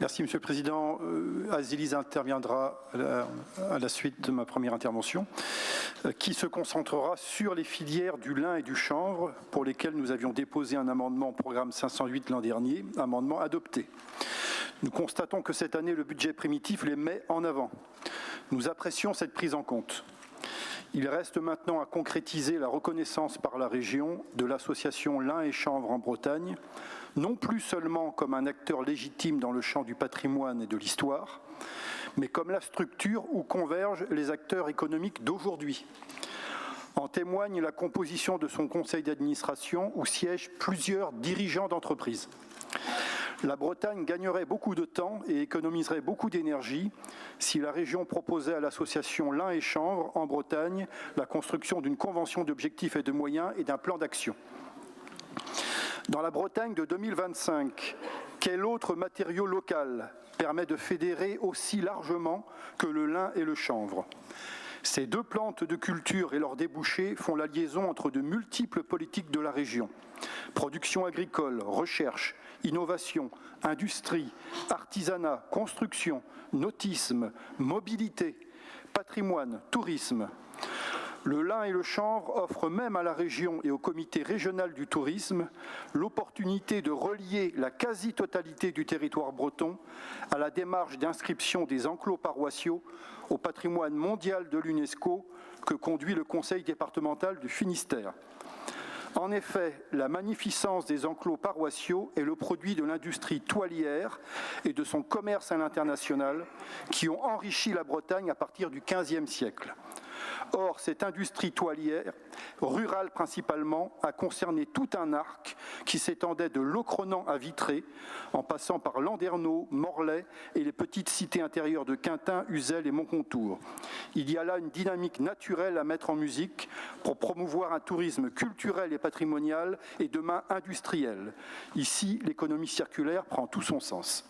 Merci, Monsieur le Président. Azélis interviendra à la suite de ma première intervention, qui se concentrera sur les filières du lin et du chanvre, pour lesquelles nous avions déposé un amendement au programme 508 l'an dernier, amendement adopté. Nous constatons que cette année, le budget primitif les met en avant. Nous apprécions cette prise en compte. Il reste maintenant à concrétiser la reconnaissance par la région de l'association Lin et Chanvre en Bretagne, non plus seulement comme un acteur légitime dans le champ du patrimoine et de l'histoire, mais comme la structure où convergent les acteurs économiques d'aujourd'hui. En témoigne la composition de son conseil d'administration où siègent plusieurs dirigeants d'entreprises. La Bretagne gagnerait beaucoup de temps et économiserait beaucoup d'énergie si la région proposait à l'association Lin et Chanvre en Bretagne la construction d'une convention d'objectifs et de moyens et d'un plan d'action. Dans la Bretagne de 2025, quel autre matériau local permet de fédérer aussi largement que le lin et le chanvre ? Ces deux plantes de culture et leurs débouchés font la liaison entre de multiples politiques de la région. Production agricole, recherche, innovation, industrie, artisanat, construction, nautisme, mobilité, patrimoine, tourisme. Le lin et le chanvre offrent même à la région et au comité régional du tourisme l'opportunité de relier la quasi-totalité du territoire breton à la démarche d'inscription des enclos paroissiaux au patrimoine mondial de l'UNESCO que conduit le Conseil départemental du Finistère. En effet, la magnificence des enclos paroissiaux est le produit de l'industrie toilière et de son commerce à l'international qui ont enrichi la Bretagne à partir du XVe siècle. Or, cette industrie toilière, rurale principalement, a concerné tout un arc qui s'étendait de Locronan à Vitré, en passant par Landerneau, Morlaix et les petites cités intérieures de Quintin, Uzès et Montcontour. Il y a là une dynamique naturelle à mettre en musique pour promouvoir un tourisme culturel et patrimonial et demain industriel. Ici, l'économie circulaire prend tout son sens.